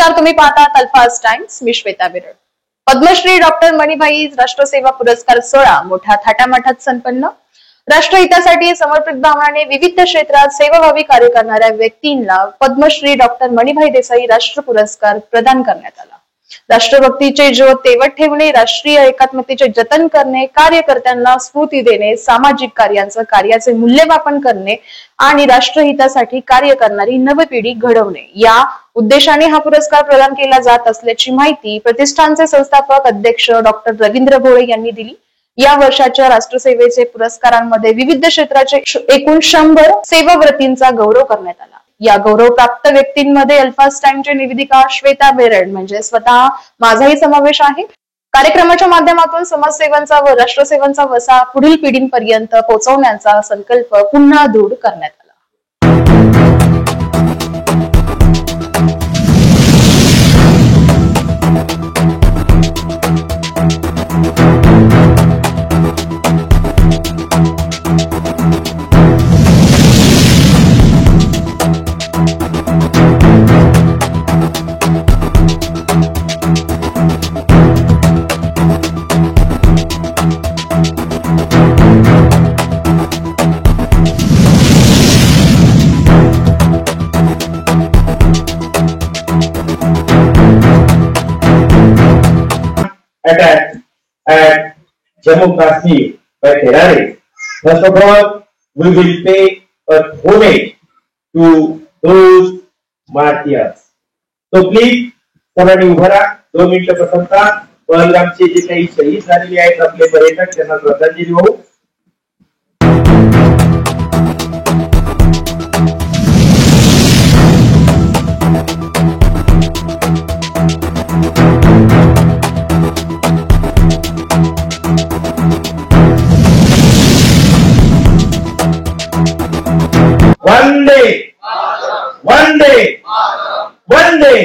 नमस्कार, तुम्ही पाहता अल्फाज टाइम्स. मी श्वेता बिरड. पद्मश्री डॉक्टर मणिभाई राष्ट्रसेवा पुरस्कार सोहळा मोठ्या थाटामाटात संपन्न. राष्ट्रहितासाठी समर्पित भावनाने विविध क्षेत्रात सेवाभावी कार्य करणाऱ्या व्यक्तींना पद्मश्री डॉक्टर मणिभाई देसाई राष्ट्र पुरस्कार प्रदान करण्यात आला. राष्ट्रभक्तीचे ज्योत तेवत ठेवणे, राष्ट्रीय एकात्मतेचे जतन करणे, कार्यकर्त्यांना स्फूर्ती देणे, सामाजिक कार्याचे मूल्यमापन करणे आणि राष्ट्रहितासाठी कार्य करणारी नवपिढी घडवणे या उद्देशाने हा पुरस्कार प्रदान केला जात असल्याची माहिती प्रतिष्ठानचे संस्थापक अध्यक्ष डॉक्टर रवींद्र भोळे यांनी दिली. या वर्षाच्या राष्ट्रसेवेचे पुरस्कारांमध्ये विविध क्षेत्राचे एकूण 100 सेवाव्रतींचा गौरव करण्यात आला. या गौरव प्राप्त व्यक्तींमध्ये अल्फाज टाइमचे निवेदिका श्वेता बेरड म्हणजे स्वतः माझाही समावेश आहे. कार्यक्रमाच्या माध्यमातून समाजसेवांचा व राष्ट्रसेवांचा वसा पुढील पिढींपर्यंत पोहोचवण्याचा संकल्प पुन्हा दृढ करण्यात आला. Attack at Jammu Kashmir by terrorists. First of all, we will pay a homage to those martyrs. So please, सर्वांनी उभा राहा. 2 मिनिटं प्रथमतः पहलगामचे जे काही शहीद झालेले आहेत आपले पर्यटक त्यांना श्रद्धांजली वाहू. वंदे वंदे वंदे.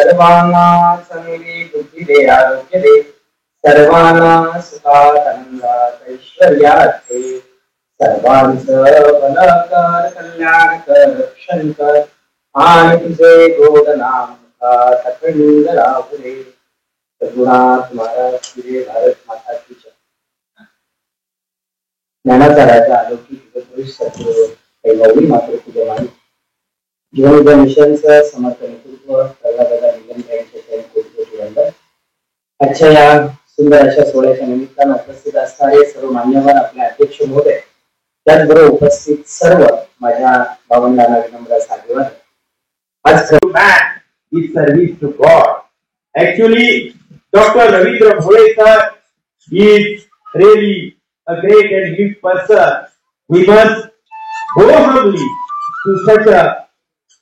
सर्वांना चांगली बुद्धी दे, आरोग्य दे, सर्वांना सुखात आनंदात ऐश्वर्यात दे, सर्वांचं भलं कर, कल्याण कर, रक्षण कर, आणि तुझे गोड नाम अखंड राहू दे. सद्गुणात महाराज श्री भारत माता की जय. ज्ञानाचा राजा अलौकिक पुरुष सद्गुरू कैलावी मात्र तुझ्या मानी जीवन मिशनचं समर्थ नेतृत्व आजच्या या सुंदर अशा सोहळ्याच्या निमित्तानं उपस्थित असणारे सर्व मान्यवर, आपले अध्यक्ष महोदय, त्याचबरोबर उपस्थित सर्व माझ्या भावंडांना विनम्र साधेवाद. आज man is service to God. Actually, Dr. Ravindra Bhole sir is really a great and big person. We must go humbly to such a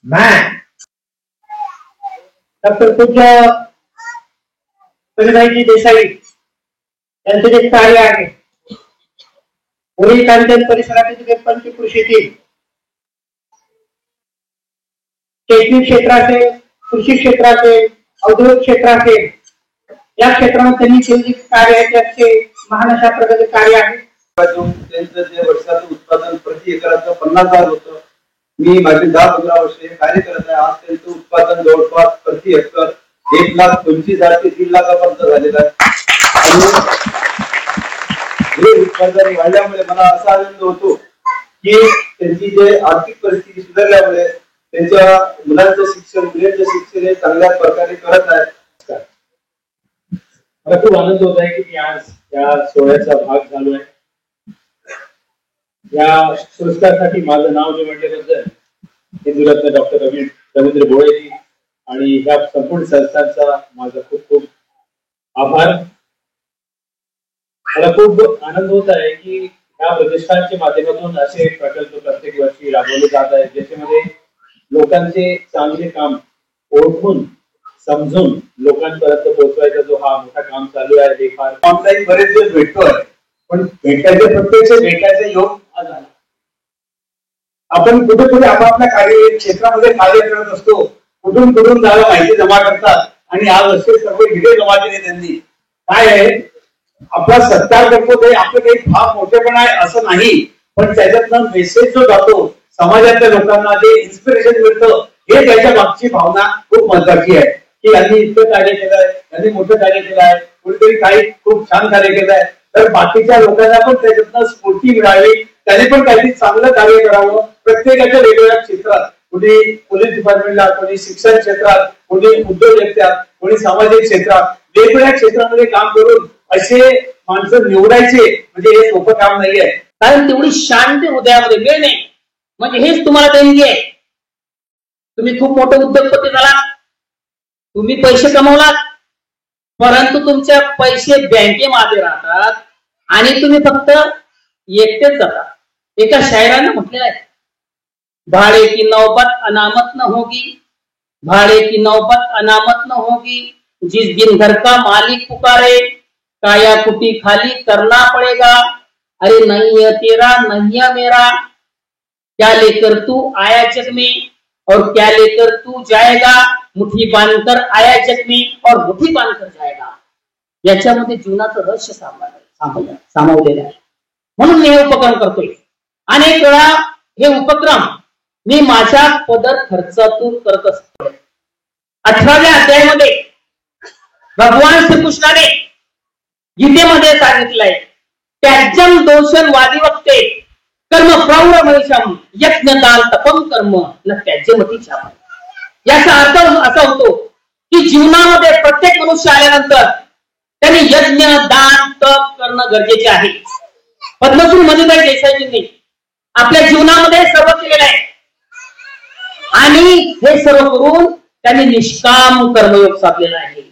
man. Doctor पूज्य परिभाईजी देसाई यांचे जे कार्य आहे, पुणे कांचन परिसरातील जे पंचकृषीतील शैक्षणिक क्षेत्राचे, कृषी क्षेत्राचे, औद्योगिक क्षेत्राचे, या क्षेत्रामध्ये त्यांनी केलेले कार्य आहे त्याचे महान अशा प्रकारचे कार्य आहे. त्यांचं जे वर्षाचं उत्पादन प्रति एकराचं 50,000 होतं. मी मागील 10-15 वर्ष हे कार्य करत आहे. आज त्यांचं उत्पादन जवळपास प्रति एकर 1,25,000 ते 3 लाखापर्यंत झालेलं आहे. हे उत्पादन वाढल्यामुळे मला असा आनंद होतो की त्यांची जे आर्थिक परिस्थिती सुधारल्यामुळे त्यांच्या मुलांचं शिक्षण, मुलींचं शिक्षण हे चांगल्या प्रकारे करत आहेत. मला खूप आनंद होत आहे की मी आज या सोहळ्याचा भाग झालो आहे. या पुरस्कारासाठी माझं नाव निवडल्याबद्दल हिंदुरत्न डॉक्टर रवींद्र भोळेजी आणि ह्या संपूर्ण संस्थांचा माझा खूप खूप आभार. मला खूप आनंद होत आहे की ह्या प्रतिष्ठानच्या माध्यमातून असे प्रकल्प प्रत्येक वर्षी राबवले जात आहेत, ज्याच्यामध्ये लोकांचे चांगले काम ओळखून समजून लोकांपर्यंत पोहोचवायचा जो हा मोठा काम चालू आहे. ते फार ऑनलाईन बरेच दिवस भेटतोय, पण भेटायचे प्रत्यक्ष भेटायचे योग झाला. आपण कुठे कुठे आपापल्या कार्य क्षेत्रामध्ये कार्य करत असतो, कुठून कुठून जायला माहिती जमा करतात आणि आज असे सर्व व्हिडिओ जमा केले त्यांनी. काय आहे, आपला सत्कार करतो ते आपलं काही फार मोठेपण आहे असं नाही, पण त्याच्यातनं मेसेज जो जातो समाजातल्या लोकांना, जे इन्स्पिरेशन मिळतं, हे त्याच्या मागची भावना खूप महत्वाची आहे की यांनी इतकं कार्य केलंय, यांनी मोठं कार्य केलं आहे, कुठेतरी काही खूप छान कार्य केलं आहे, तर बाकीच्या लोकांना पण त्याच्यातनं स्फूर्ती मिळावी, त्यांनी पण काहीतरी चांगलं कार्य करावं. प्रत्येकाच्या वेगवेगळ्या क्षेत्रात, कोणी पोलीस डिपार्टमेंटला, कोणी शिक्षण क्षेत्रात, कोणी उद्योजकत्यात, कोणी सामाजिक क्षेत्रात, वेगवेगळ्या क्षेत्रामध्ये काम करून असे माणसं निवडायचे म्हणजे हे सोपं काम नाहीये. कारण तेवढी शांती हृदयामध्ये मिळणे म्हणजे हेच तुम्हाला देणगी आहे. तुम्ही खूप मोठे उद्योगपती झाला, तुम्ही पैसे कमवलात, परंतु तुमच्या पैसे बँकेमध्ये राहतात आणि तुम्ही फक्त एकटेच जातात. एका शायराने म्हटलेलं आहे, भाड़े की नौबत अनामत न होगी, भाड़े की नौबत अनामत न होगी, जिस दिन घर का मालिक पुकारे, काया कुटी खाली करना पड़ेगा, अरे नहीं है तेरा नहीं है मेरा, क्या लेकर तू आया जग में और क्या लेकर तू जाएगा, मुठी बांधकर आया जग में और मुठी बांधकर जाएगा. याच्यामध्ये जीवनाचं रहस्य सामावलेलं आहे. म्हणून मी हे उपक्रम करतोय. अनेक वेळा हे उपक्रम मी माझ्या पदर खर्चातून करत असतो. 18व्या अध्यायामध्ये भगवान श्रीकृष्णाने गीतेमध्ये सांगितलंय, त्याज्यम दोषण वादी वक्ते कर्म प्रौढ महिषम यज्ञ दान तपम कर्म न त्याज्यमती छाप. याचा अर्थ असा होतो की जीवनामध्ये प्रत्येक मनुष्य आल्यानंतर त्यांनी यज्ञ दान तप करणं गरजेचे आहे. पद्मश्री मणिभाई देसाईजींनी आपल्या जीवनामध्ये सर्व केलेलं आहे आणि हे सर्व करून त्यांनी निष्काम कर्मयोग साधलेला आहे.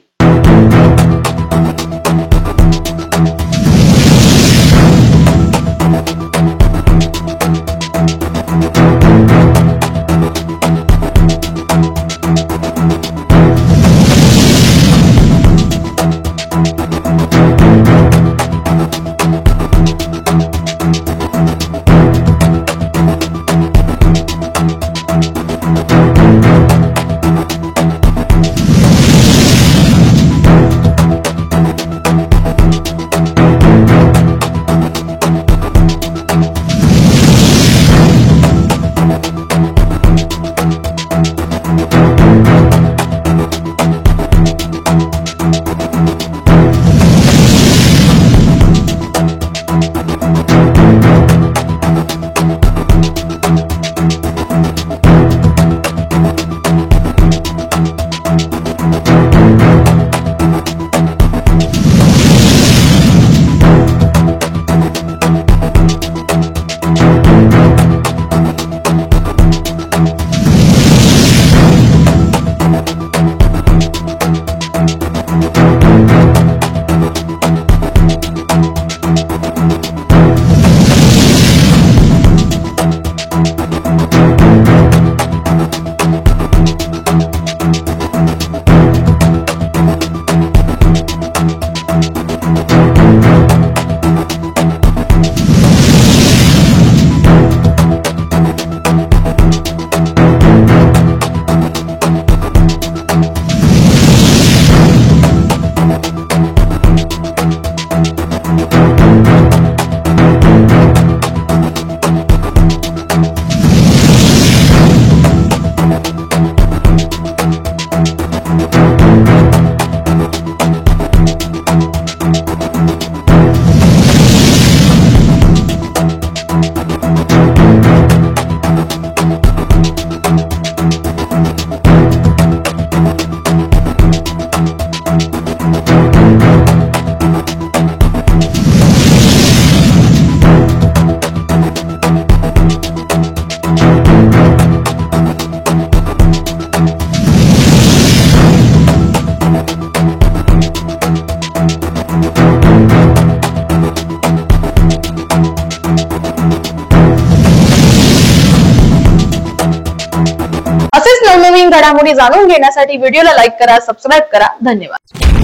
असेच नवनवीन घडामोडी जाणून घेण्यासाठी व्हिडिओला लाईक करा, सबस्क्राईब करा. धन्यवाद.